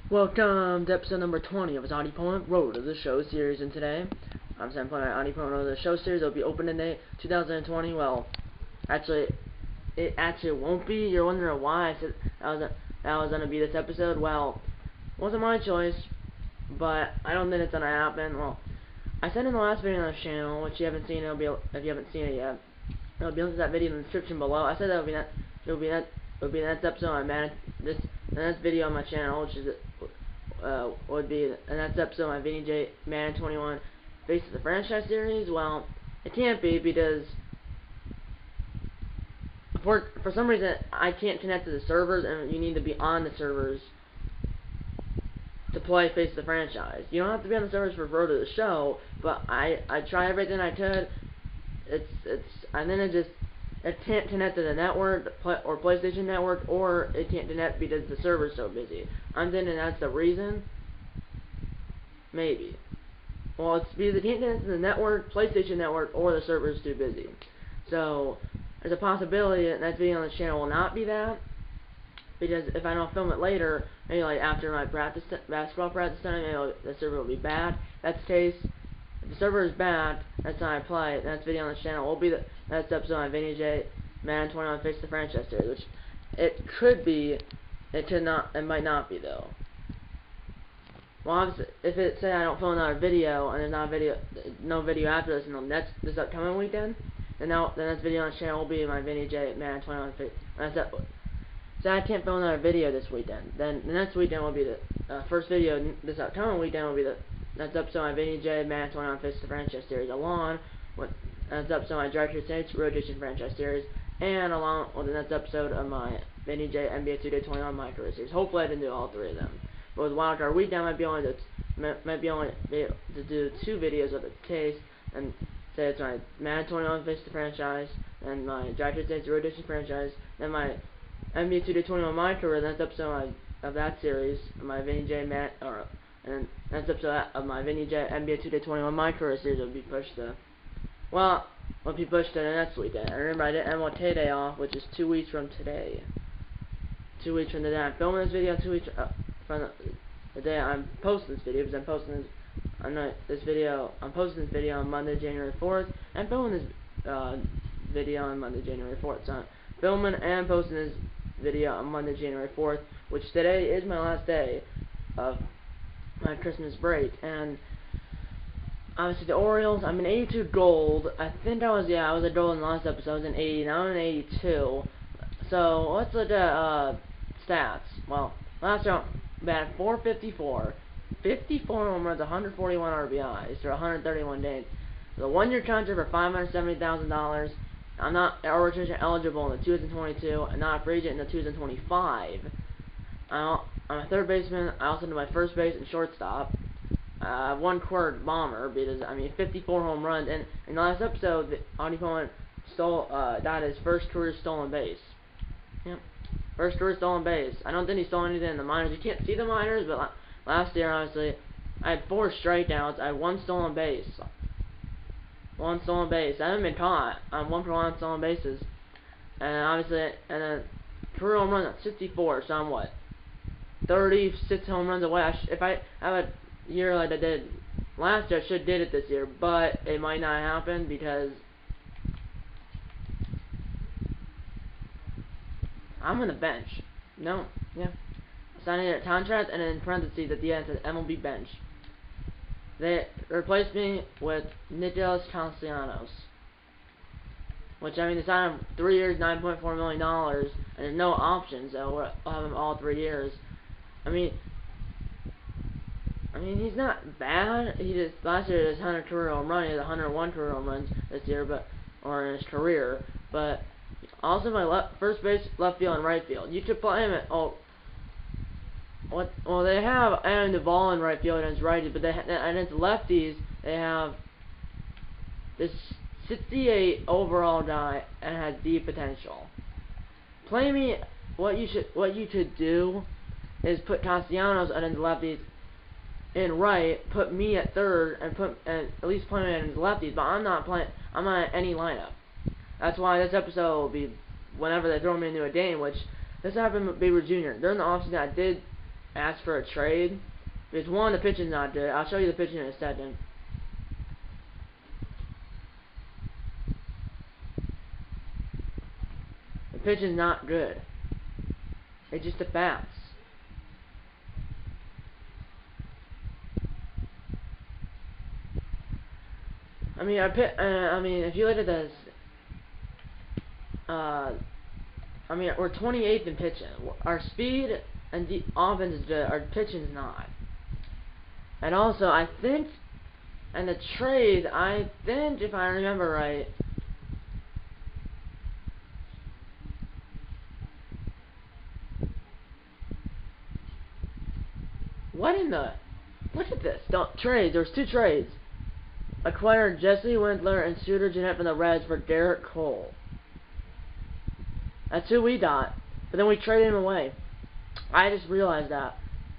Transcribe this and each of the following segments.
Welcome to episode number 20 of his Audi Opponent Road to the Show series, and today I'm playing my Audi Opponent Road to the Show series. It'll be opening day 2020. Well, it actually won't be. You're wondering why I said that was gonna be this episode. Well, it wasn't my choice, but I don't think it's gonna happen. Well, I said in the last video on the channel, which you haven't seen, if you haven't seen it yet, it'll be linked to that video in the description below. I said that it'll be the next episode on the next video on my channel, which is would be the next episode of my Vinny J Madden 21 Face of the Franchise series. Well, it can't be because for some reason I can't connect to the servers, and you need to be on the servers to play Face of the Franchise. You don't have to be on the servers for Road to the Show, but I tried everything I could. And then it can't connect to the network or PlayStation Network, or it can't connect because the server's so busy. I'm thinking that's the reason. Maybe. Well, it's because it can't connect to the network, PlayStation Network, or the server's too busy. So there's a possibility that next video on the channel will not be that, because if I don't film it later, maybe like after my basketball practice time, maybe the server will be bad. That's the case. If the server is bad, that's how I play. The next video on the channel will be the next episode on Vinny J Madden 21 Face the Franchise series, which it could be, it could not, it might not be though. Well, obviously, if it said I don't film another video and there's not a video, no video after this until this upcoming weekend, then the next video on the channel will be my Vinny J Madden 21 Face. So I can't film another video this weekend. Then the next weekend will be the first video. This upcoming weekend will be the next episode of my Vinny J Madden 21 Face the Franchise series, along with the next episode of my Director's States Rotation Franchise series, and along with the next episode of my Vinny J NBA 2K21 My Career series. Hopefully I can do all three of them. But with Wildcard Weekend, I might be only able to do 2 videos of the case, and say it's my Madden 21 Face the Franchise, and my Director's States Rotation Franchise, then my NBA 2K21 My Career. That's episode of that series, my Vinny J and that's episode of my Vinny J NBA 2K21 My Career series will be pushed to, well, will be pushed to the next weekend. And remember, I did MLB Day off, which is 2 weeks from today. 2 weeks from the day I'm filming this video, 2 weeks from the day I'm posting this video, because I'm posting this video on Monday, January 4th, and filming this video on Monday, January 4th. So I'm filming and posting this video on Monday, January 4th, which today is my last day of my Christmas break. And obviously the Orioles, I'm an 82 gold. I think I was a gold in the last episode. I was an 80, now I'm an 82. So let's look at stats. Well, last year I batted .454, 54 home runs, 141 RBIs for 131 days. The 1-year contract for $570,000. I'm not arbitration eligible in the 2022. I'm not a free agent in the 2025. I'm a third baseman. I also do my first base and shortstop. 1-quart bomber, because 54 home runs. And in the last episode, the Audi Opponent got his first career stolen base. Yep, first career stolen base. I don't think he stole anything in the minors. You can't see the minors, but last year, honestly, I had 4 strikeouts. I had 1 stolen base. 1 stolen base. I haven't been caught. I'm 1 for 1 on stolen bases. And obviously, and then career home run at 64. So I'm what? 36 home runs away. If I have a year like I did last year, I should did it this year, but it might not happen because I'm on the bench. No, yeah. Signing a contract, and in parentheses at the end it says MLB bench. They replaced me with Nicholas Castellanos, which they signed him 3 years, $9.4 million, and there's no options, so we'll have him all 3 years. He's not bad. Last year he has 100 career home runs. He has 101 career home runs this year, or in his career. But also my first base, left field, and right field. You could play him at well, they have Aaron Duvall in right field and his righty, but and it's lefties. They have this 68 overall guy and has deep potential. Play me. What you should do is put Castellanos and his lefties in right, put me at third, and at least play me in his lefties. But I'm not at any lineup. That's why this episode will be whenever they throw me into a game, which this happened with Baber Jr. During the offseason, ask for a trade. Because one, the pitching's not good. I'll show you the pitching in a second. The pitching's not good. It's just the bats. I mean, if you look at this, I mean, we're 28th in pitching. Our speed and the offense is good. Our pitching's not. And also, I think, and the trade, I think, if I remember right, look at this. Trades. There's 2 trades. Acquired Jesse Windler and Suter Jeanette from the Reds for Garrett Cole. That's who we got. But then we traded him away. I just realized that.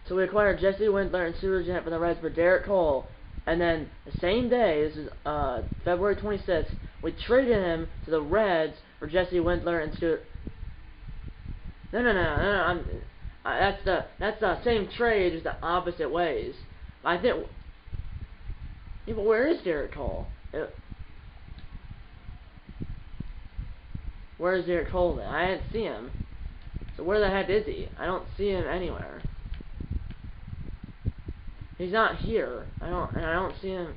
So we acquired Jesse Windler and Suter Jeanette from the Reds for Garrett Cole. And then the same day, this is February 26th, we traded him to the Reds for Jesse Windler and Suter. No. That's the same trade, just the opposite ways. I think. Yeah, but where is Garrett Cole? Where is Garrett Cole then? I didn't see him. So where the heck is he? I don't see him anywhere. He's not here. I don't see him.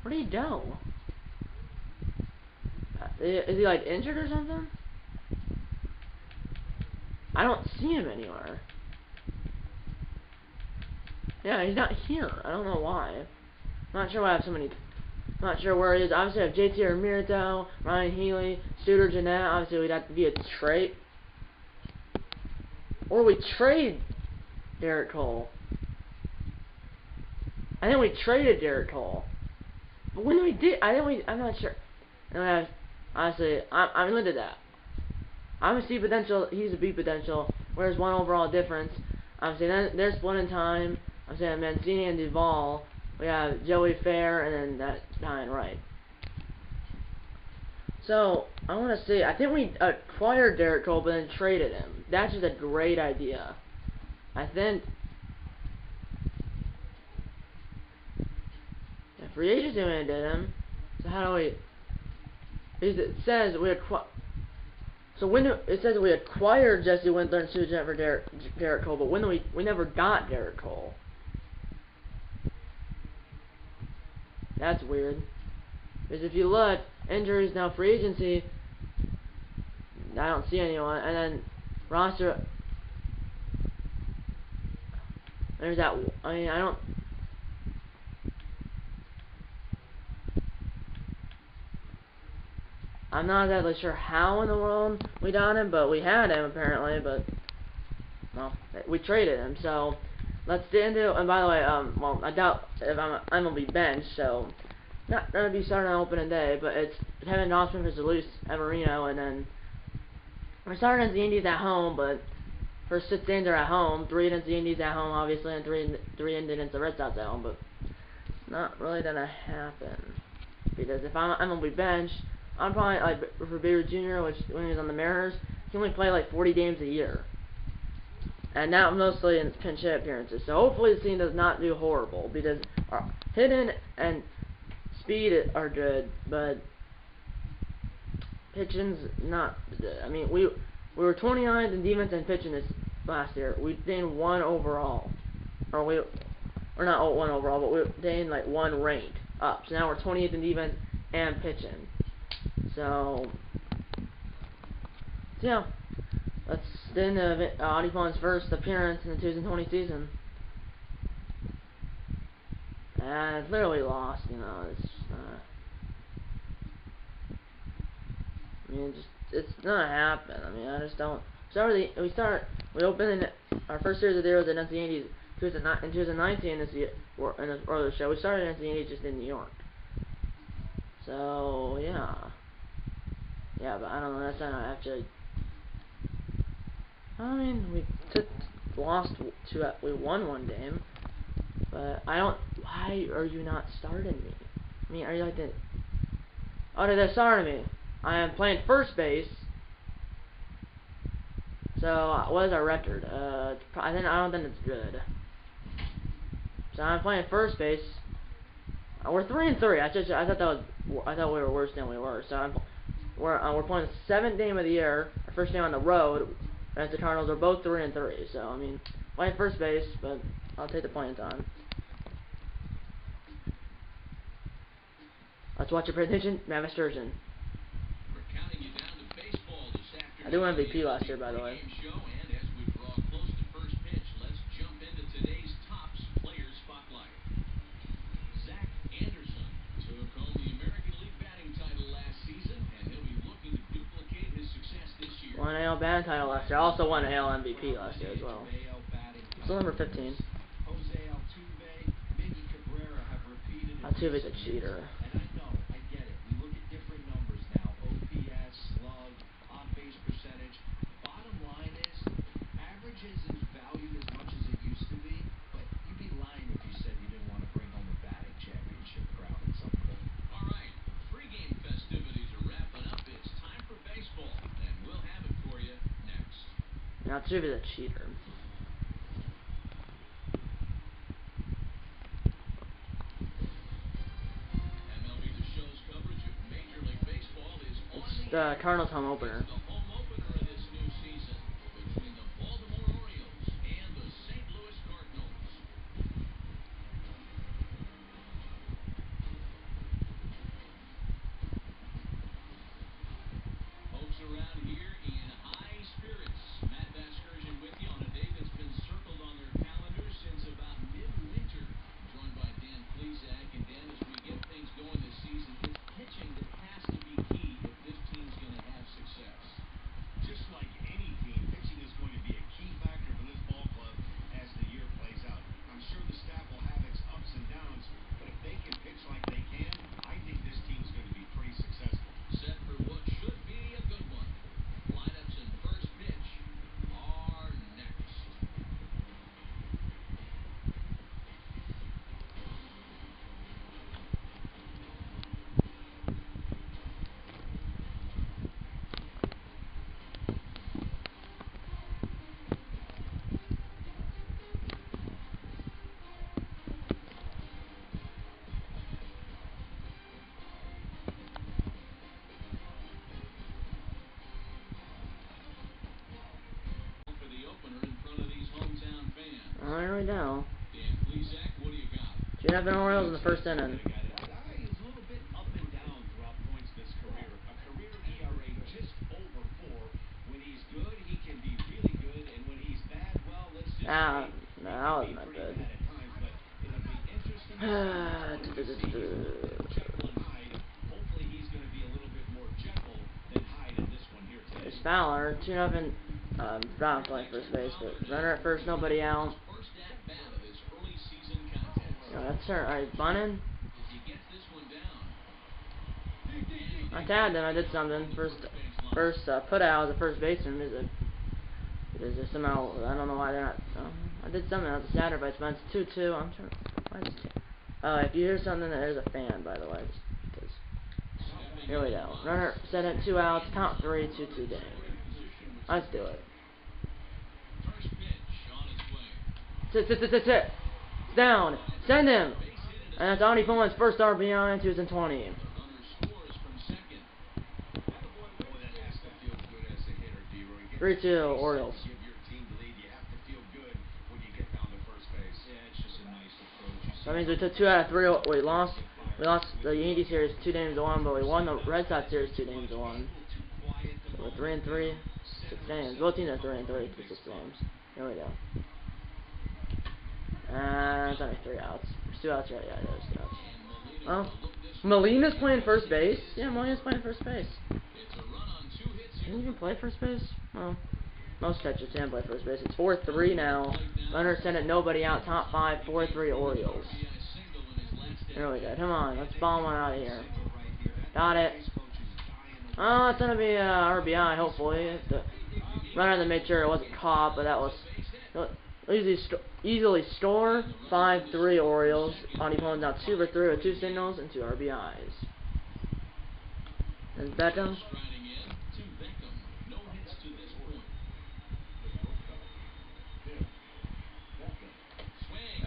Where'd he go? Is he like injured or something? I don't see him anywhere. Yeah, he's not here. I don't know why. I'm not sure why I have so many. I'm not sure where he is. Obviously, I have JT Ramirez, Ryan Healy, Suter Jeanette. Obviously, we'd have to be a trade. Or we trade Garrett Cole. I think we traded Garrett Cole. But when we did, I'm not sure. And honestly, I'm limited to that. I'm a C potential, he's a B potential. Where's 1 overall difference? I'm saying there's one in time. I'm saying Mancini and Duvall. We have Joey Fair and then that nine right. So I want to see. I think we acquired Garrett Cole, but then traded him. That's just a great idea. I think. Yeah, free agency when I did him. So how do we? It says we acquired. So when it says we acquired Jesse Windler and Sue Jeanette for Garrett Cole, but when we never got Garrett Cole. That's weird. Because if you look, injuries now free agency, I don't see anyone, and then roster. There's that. I mean, I don't. I'm not exactly sure how in the world we got him, but we had him apparently. But well, we traded him. So let's get into. And by the way, well, I doubt if I'm gonna be benched, so not gonna be starting on opening day. But it's Kevin Gausman versus Luis Everino, and then we're starting against the Indies at home. But first 6 games are at home, 3 against the Indies at home, obviously, and 3 against the Red Sox at home. But it's not really gonna happen because if I'm gonna be benched. I'm probably like for Bader Jr., which when he was on the Mariners, he only played like 40 games a year, and now mostly in pinch hit appearances. So hopefully the team does not do horrible because our hitting and speed are good, but pitching's not good. I mean, we were 29th in defense and pitching this last year. We gained 1 overall, or not 1 overall, but we gained like 1 ranked up. So now we're 28th in defense and pitching. So yeah, let's get into Audubon's first appearance in the 2020 season. And it's literally lost, you know. It's I mean, it's not happen. I mean, I just don't. We opened our first series of the year was against the Yankees in 2019 this year, or in the earlier show. We started against the Yankees just in New York. So yeah. Yeah, but I don't know, that's not actually. I mean, we won 1 game, but I don't. Why are you not starting me? I mean, are you like the? Oh, they're starting me. I am playing first base. So what is our record? I don't think it's good. So I'm playing first base. We're 3-3. I thought we were worse than we were. So we're playing the 7th game of the year. Our first game on the road against the Cardinals. We're both 3-3. So I mean, playing first base, but I'll take the playing time. Let's watch your prediction. Matt Sturgeon. I do MVP last year, by the way. Won an AL batting title last year. I also won an AL MVP last year as well. Still number 15. Altuve's a cheater. Altuve's a cheater. It's the Cardinals home opener. There we go. 2-0 Orioles in the first inning. Ah, no, that wasn't that good. It's Fowler, 2-0. Brown playing first base, but runner at first, nobody out. That's her. Alright, bunting. I tagged him. I did something. First put out as a first baseman. Is there somehow? I don't know why they're not. I did something. I was a Saturday, but it's 2-2. I'm trying. If you hear something, there's a fan, by the way. Here we go. Runner set at 2 outs. Count 3. 2-2 game. Let's do it. Sit. Down. Send him. And that's Audi Pullman's first RBI in 2020. 3-2 Orioles. That means we took 2 out of 3. We lost the Yankee series 2-1, but we won the Red Sox series 2-1. So we're 3-3, 6 games. Both teams are 3-3 for 6 games. Here we go. And it's only 3 outs. There's 2 outs, right? Yeah, there's 2 outs. Oh, Molina's playing first base. Yeah, Molina's playing first base. Can he even play first base? Well, most catchers can play first base. It's 4-3 now. Runner sent it, nobody out. Top 5, 4-3 Orioles. Here we go. Come on, let's bomb one out of here. Got it. Oh, it's gonna be RBI. Hopefully, the runner that made sure it wasn't caught, but that was easily score. 5-3 Orioles. Audi Pullman now 2 for 3 with 2 singles and 2 RBIs. And Beckham.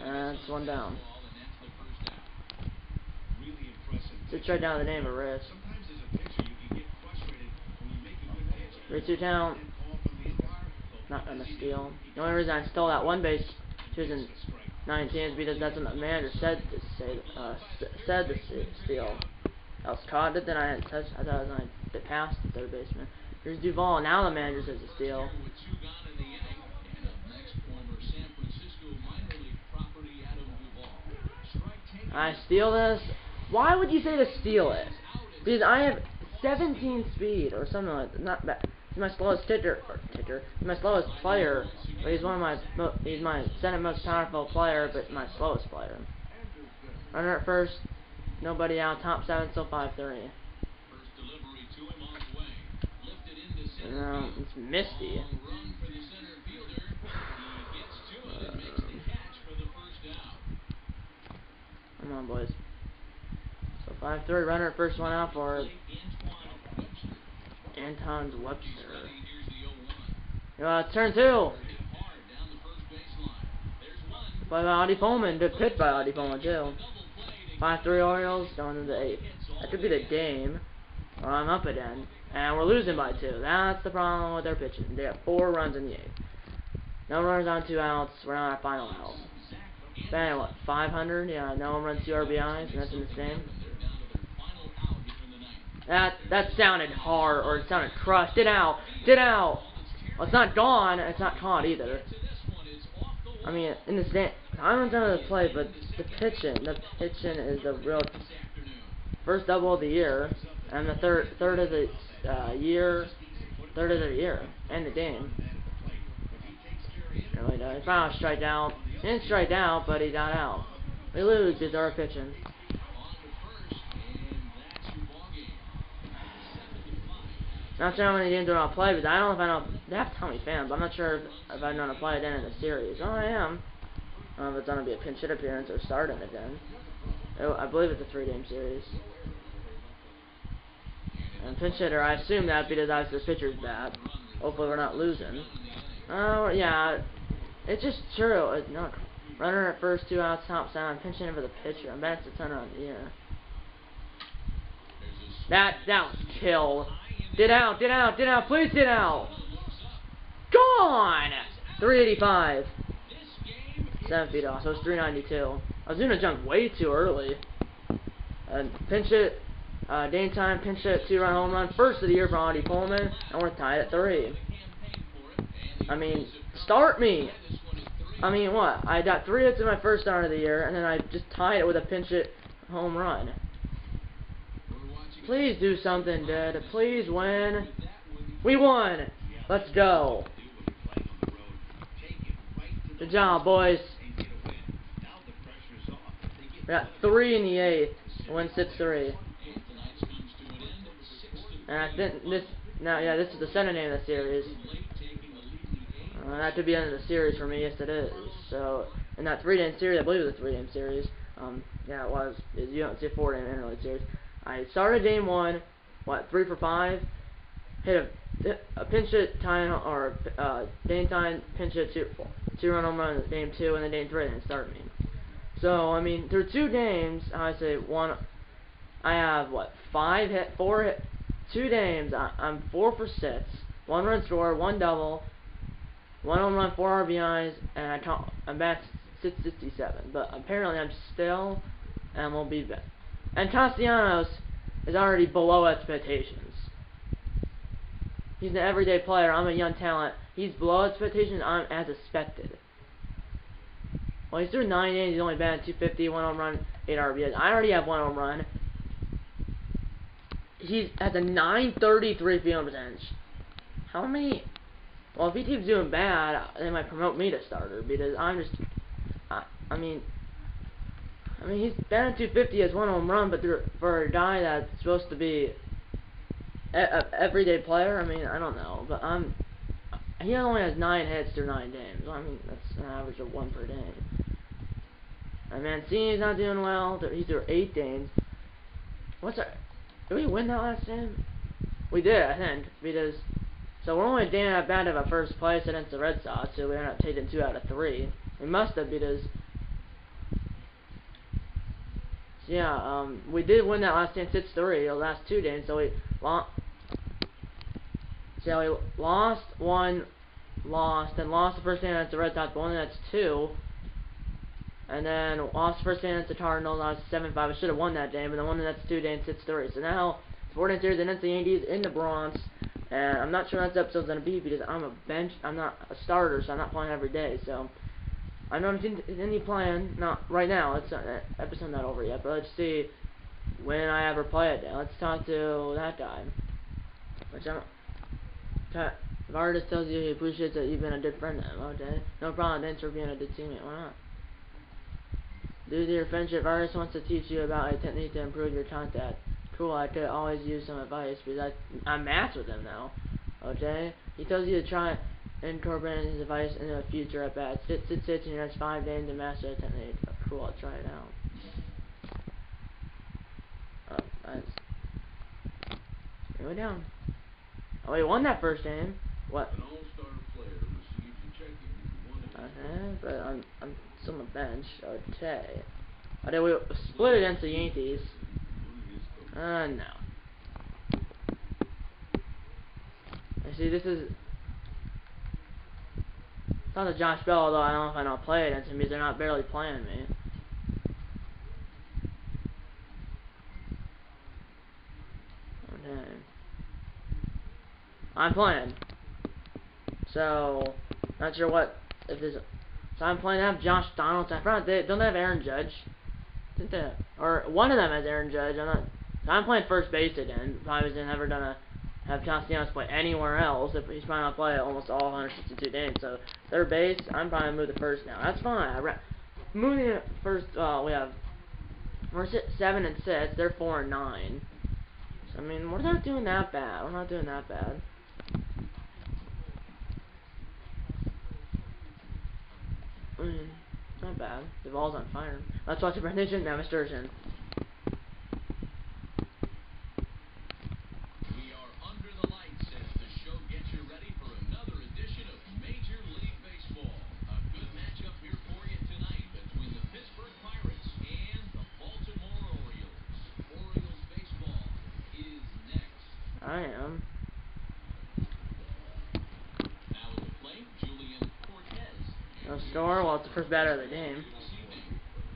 That's one down. Sits right down the name of risk. 3-2 count. Not gonna steal. The only reason I stole that one base, she was in 19, is because that's when the manager said to steal. I was caught it, then I hadn't touched. I thought it was on the past the third baseman. Here's Duvall. Now the manager says to steal. I steal this. Why would you say to steal it? Because I have 17 speed or something like that. Not bad. He's my slowest hitter. He's my slowest player. But he's he's my second most powerful player, but my slowest player. Runner at first. Nobody out. Top 7, still 5-3. It's misty. Come on, boys. So 5-3. Runner at first, one out for Anton's Webster. Turn 2. By Audie Pullman. Good pitch by Audie Pullman, too. 5-3 Orioles, going into the 8th. That could be the game. Or I'm up again. And we're losing by 2. That's the problem with their pitching. They have 4 runs in the 8th. No runners on 2 outs. We're on our final out. Batting what, 500? Yeah, no one runs 2 RBIs, and that's in the same. That sounded hard, or it sounded crushed. Get out! Get out! Well, it's not gone. It's not caught either. I mean, in the stand, I runs out of the play, but the pitching is the real first double of the year, and the third of the year, and the game. Really does. Final strike out. He didn't strike out, but he got out. We lose because our pitching. Not sure how many games they're gonna play, because I don't know if I know. They have Tommy Pham, but I'm not sure if I'm gonna play again in the series. Oh, I am. I don't know if it's gonna be a pinch hit appearance or starting again. I believe it's a 3-game series. And pinch hitter, I assume that because that's the pitcher's bat. Hopefully we're not losing. Oh, yeah. It's just true. It's not. Runner at first, 2 outs, top 7. Pinch hitter for the pitcher. I bet it's a 10 around the year. That was kill. Get out, get out, get out, please get out. Gone! 385. 7 feet off, so it's 392. I was doing a jump way too early. Pinch it, Daytime, pinch it, 2-run home run. First of the year for Audie Pullman, and we're tied at 3. I mean, start me. I mean, what? I got 3 hits in my first start of the year, and then I just tied it with a pinch it home run. Please do something, dude. Please win. We won. Let's go. Good job, boys. We got 3 in the 8th. Win 6-3. And I think this is the center name of the series. That could be the end of the series for me. Yes, it is. So in that 3-game series, I believe it was a 3-game series. Yeah, it was. You don't see a 4-game interleague series. I started game 1, 3 for 5, hit a pinch hit time or Daytime pinch hit 2-run home run in game 2, and then game 3 and start me. So I mean, through 2 games, I say I have 2 games. I'm 4 for 6, 1 run scored, 1 double, 1 home run, 4 RBIs, and I'm back 667. But apparently I'm still, and we'll be back. And Castellanos is already below expectations. He's an everyday player. I'm a young talent. He's below expectations. I'm as expected. Well, he's through 9 games. He's only batted 250, 1 home run, 8 RBIs. I already have 1 home run. He has a 933 fielding percentage. How many? Well, if he keeps doing bad, they might promote me to starter because I'm just. I mean, he's batting 250 as 1 home run, but for a guy that's supposed to be an everyday player, I mean, I don't know. But he only has 9 hits through 9 games. I mean, that's an average of 1 per game. And Mancini's not doing well. He's through 8 games. Did we win that last game? We did, I think, because so we're only damn at bad of a first place against the Red Sox, so we ended up taking 2 out of 3. We must have because So yeah, we did win that last game 6-3, the last 2 games, so we lost. So we lost, won, lost, then lost the first game against the Red Sox, but won that's 2. And then lost the first game against the Cardinals, lost 7-5. I should have won that game, but then won the next 2 games 6-3. So now, 14 series against the Yankees in the Bronx. And I'm not sure what this episode's going to be because I'm not a starter, so I'm not playing every day. So, I don't continue playing, not right now, it's not, episode's not over yet, but let's see when I ever play it. Let's talk to that guy. Which if artist tells you he appreciates that you've been a good friend to him, okay? No problem, thanks for being a good teammate, why not? Due to your friendship, artist wants to teach you about a technique to improve your contact. Cool, I could always use some advice because I'm matched with him now. Okay? He tells you to try incorporating his advice into a future at bats. Sit in your next 5 days to master the technique. Oh, cool, I'll try it out. Oh, nice. Go down. Oh, he won that first game. What? An all-star player receives a check-in if you want to. Okay, but I'm still on the bench. Okay. Okay, we split against the Yankees. No. See, this is... It's not a Josh Bell, although I don't know if I don't play against him because they're not barely playing me. Okay. I'm playing. So, not sure what... if there's... So I'm playing, I have Josh Donaldson. I forgot, don't they have Aaron Judge? Didn't they? Or one of them has Aaron Judge. I'm playing first base again. Probably never gonna have Castellanos play anywhere else. If he's probably not play almost all 162 games. So third base, I'm probably gonna move the first now. That's fine. Moving the first. We're 7 and 6. They're 4 and 9. So I mean, we're not doing that bad. We're not doing that bad. I mean, it's not bad. The ball's on fire. Let's watch the rendition. Now, Mr. Sturgeon. We are under the lights as the show gets you ready for another edition of Major League Baseball. A good matchup here for you tonight between the Pittsburgh Pirates and the Baltimore Orioles. Orioles baseball is next. I am. No score? Well, it's the first batter of the game.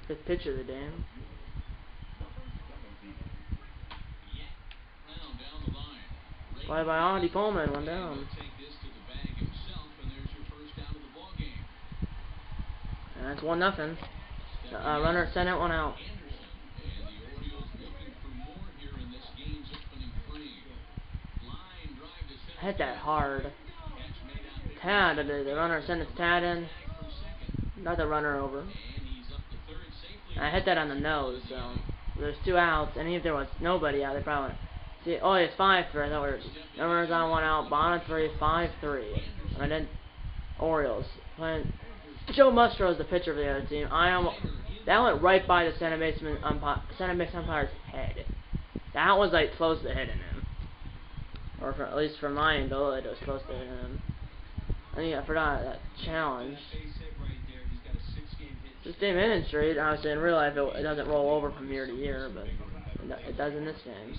5th pitch of the game. Fly by Andy Coleman, 1 down. And that's 1-0. Runner at center, 1 out. I hit that hard. Tad, the runner at center's Tad in. Got the runner over. I hit that on the nose, so there's 2 outs, and if there was nobody out, they probably see. Oh, it's 5-3. I thought we were no runners on, 1 out. Bottom 3, 5-3. And then Orioles playing. Joe Mustro's the pitcher for the other team. That went right by the center base umpire's head. That was like close to hitting him, or at least from my angle, it was close to hitting him. I think I forgot that challenge. This game in straight, obviously in real life it doesn't roll over from year to year, but it does in this game.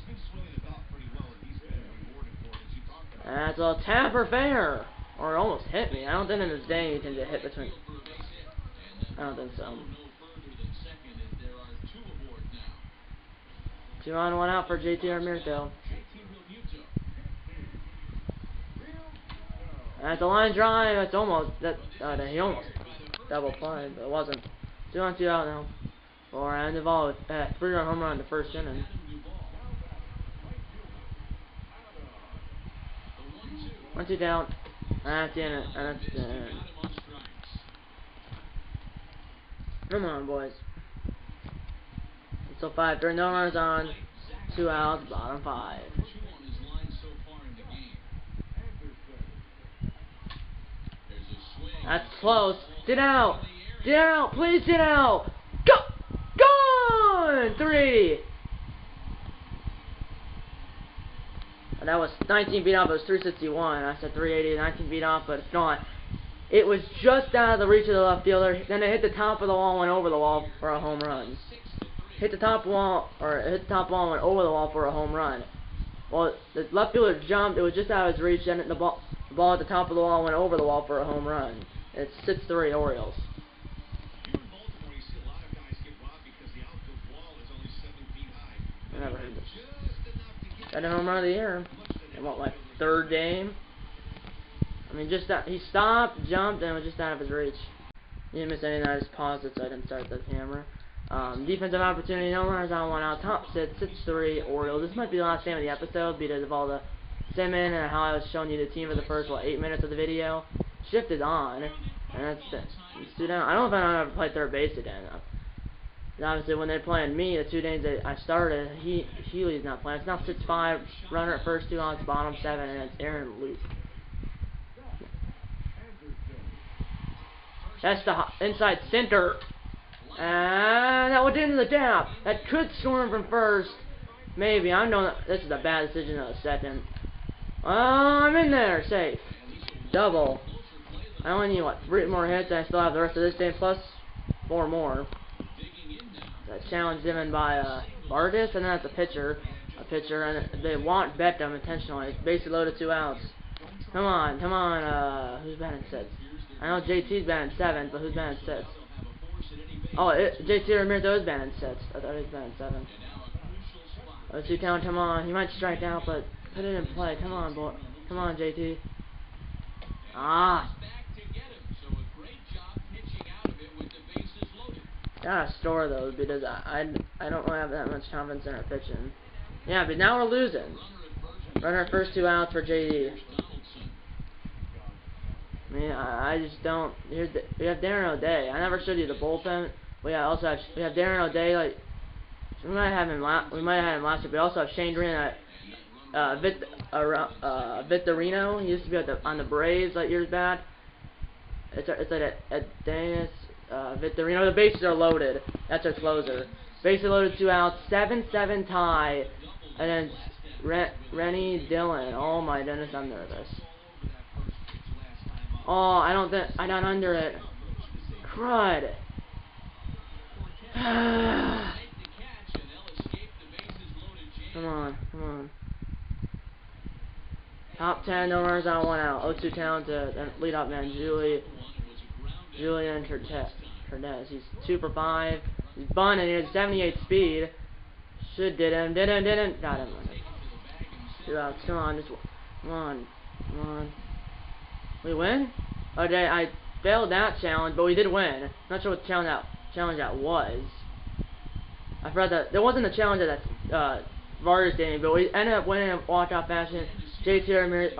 And that's a little tap or fair, or it almost hit me. I don't think in this game you can get hit between. I don't think so. 2 on, 1 out for JT Realmuto. At the line drive, it's almost he almost double played, but it wasn't. 2 on, 2 out now. For end of all, 3-run home run in the first inning. 1-2 down. That's the end. And that's the end. Come on, boys. So 5-3, no runners on, 2 outs, bottom 5. That's close. Get out! Get out! Please get out! Go! Gone! 3! And that was 19 beat off. It was 361. I said 380. 19 beat off, but it's not. It was just out of the reach of the left fielder. Then it hit the top of the wall and went over the wall for a home run. hit the top wall, or hit the top wall and went over the wall for a home run. Well, the left fielder jumped, it was just out of his reach, and the ball at the top of the wall went over the wall for a home run. It's 6-3 Orioles. Here in Baltimore, you see a lot of guys get robbed because the outfield wall is only 7 feet high. I never heard this. Just enough to get Got a home run of the year. In what, my third game? I mean, just that he stopped, jumped, and was just out of his reach. He didn't miss anything. I just paused it so I didn't start the camera. Defensive opportunity, no runners on, 1 out. Top 6-3 Orioles. This might be the last game of the episode because of all the simming and how I was showing you the team for the first 8 minutes of the video. Shift is on, and that's it. I don't know if I ever play third base again. Obviously, when they're playing me, the 2 days that I started, Healy's not playing. It's now 6-5, runner at first, 2 outs, bottom 7, and it's Aaron Luke. That's the inside center. And that went into the gap. That could score him from first. Maybe. I know this is a bad decision of the second. I'm in there. Safe. Double. I only need, 3 more hits, and I still have the rest of this game, plus 4 more. That challenge given by Vargas, and then that's a pitcher. And they want bet them intentionally. It's basically loaded 2 outs. Come on. Who's batting 6? I know JT's batting 7, but who's batting 6? Oh, JT Ramirez is batting 6. I thought he was batting 7. Let's see, count. Come on. He might strike out, but put it in play. Come on, boy. Come on, JT. Gotta store those because I don't really have that much confidence in our pitching. Yeah, but now we're losing. Run our first 2 outs for JD. I mean, I just don't. We have Darren O'Day. I never showed you the bullpen. We also have Darren O'Day. Like we might have him last year. We also have Shane Green at Victorino. He used to be on the Braves like years back. It's like at Dennis Victorino. The bases are loaded. That's our closer. Bases loaded, 2 outs, 7-7 tie, and then Rennie Dillon. Oh my goodness, I'm nervous. Oh, I got under it. Crud. Come on. Top 10, no runners on, 1 out. 0-2 count to leadoff man Julian Hernandez. He's 2 for 5. He's bunting. He has 78 speed. Didn't. Got him. 2 outs. Come on. We win? Okay, I failed that challenge, but we did win. Not sure what challenge that was. I forgot that there wasn't a challenge that Vargas did, but we ended up winning in walkout fashion. JT Ramirez,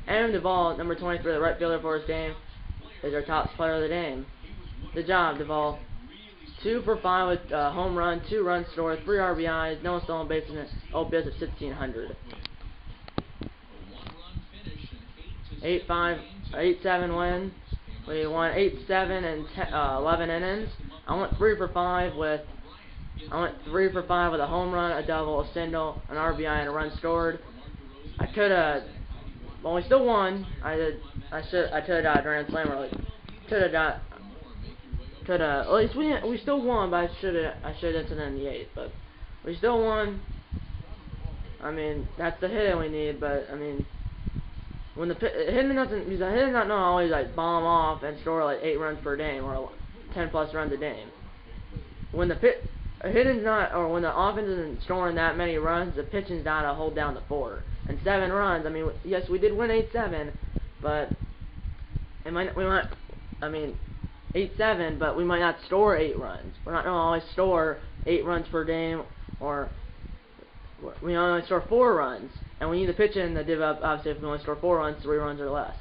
Adam Duvall, number 23, the right fielder for his game, is our top player of the game. Good job, Duvall. 2 for 5 with home run, 2 runs scored, 3 RBIs, no stolen bases, and OPS of 1,600. 8-7 win. We won 8-7 and 11 innings. I went 3 for 5 with a home run, a double, a single, an RBI, and a run scored. I could have. Well, we still won. I could have got a grand slam early. At least we still won, but I should have done something in the 8th. But we still won. I mean, that's the hitting we need. But I mean, when the hitting not always like bomb off and score like 8 runs per game or 10+ runs a game. When the hitting's not, or when the offense isn't scoring that many runs, the pitching's got to hold down the 4 and 7 runs. I mean, yes, we did win 8-7, but we might 8-7, but we might not score 8 runs. We're not gonna always score 8 runs per game, or we only score 4 runs, and we need the pitching to give up. Obviously, if we only score 4 runs, 3 runs or less.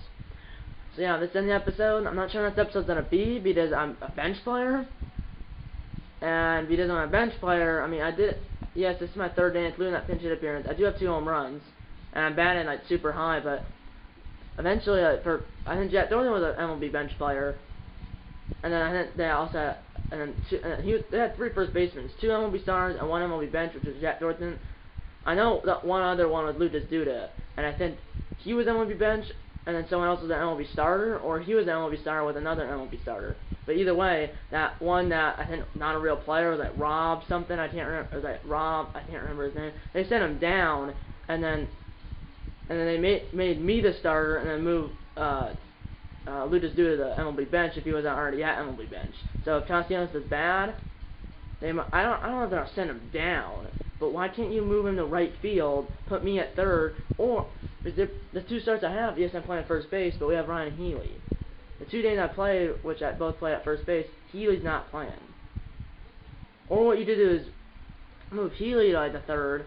So yeah, this is the episode. I'm not sure what this episode's gonna be because I'm a bench player. And because I'm a bench player, I mean, yes, this is my 3rd day, including that pinch hit appearance. I do have 2 home runs, and I'm batting like super high, but eventually, I think Jack Thornton was an MLB bench player, and then I think they also they had 3 first basemen, 2 MLB stars and 1 MLB bench, which was Jack Thornton. I know that one other one was Lucas Duda, and I think he was MLB bench, and then someone else was an MLB starter, or he was an MLB starter with another MLB starter. But either way, that one that I think not a real player was like Rob something, I can't remember. It was like Rob, I can't remember his name. They sent him down, and then they made me the starter, and then moved Lucas Duda to the MLB bench if he wasn't already at MLB bench. So if Castellanos is bad, I don't know if they'll send him down, but why can't you move him to right field, put me at third, or because the two starts I have, yes, I'm playing first base, but we have Ryan Healy. The 2 days I played, which I both play at first base, Healy's not playing. Or what you do is move Healy to like the third,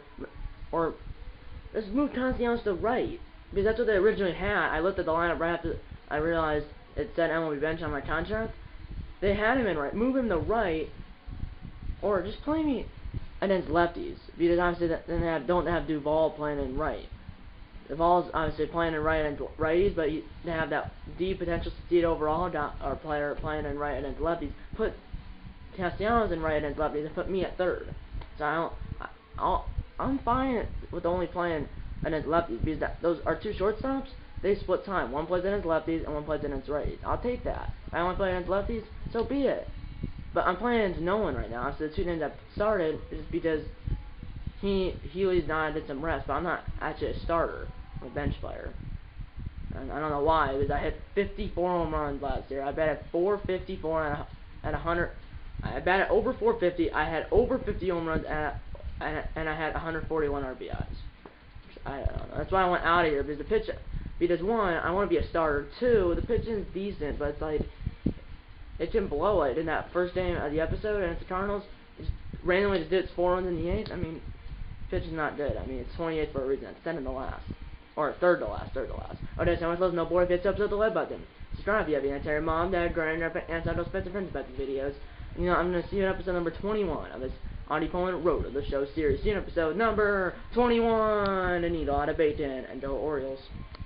or let's move Castellanos to right, because that's what they originally had. I looked at the lineup right after I realized it said MLB bench on my contract. They had him in right. Move him to right, or just play me against lefties, because obviously then they don't have Duvall playing in right. Duvall's obviously playing in right and righties, but they have that D potential speed overall or player playing in right against lefties. Put Castellanos in right against lefties and put me at third. So I'm fine with only playing against lefties, because those are two shortstops. They split time. One plays against lefties and one plays against righties. I'll take that. If I want to play against lefties, so be it. But I'm playing against no one right now. So the 2 games I started is because Healy's not did some rest, but I'm not actually a starter. I'm a bench player. And I don't know why, because I hit 54 home runs last year. I batted 454 at 100. I batted over 450. I had over 50 home runs and I had 141 RBIs. I don't know. That's why I went out of here, because the pitch. Because one, I want to be a starter. Two, the pitching is decent, but it's like it didn't blow it in that first game of the episode, and it's the Cardinals. It just randomly just did its 4 runs in the 8th. I mean, pitch is not good. I mean, it's 28th for a reason. It's 10th in the last. Or third to last. Okay, so much love, no boy. If it's up to the like button. Subscribe if you have any. Tell your mom, dad, grandmother, aunts, uncles, pets, and friends about these videos. You know, I'm going to see you in episode number 21 of this Audie Poland Road of the Show series. See you in episode number 21. And eat a lot of bacon and go Orioles.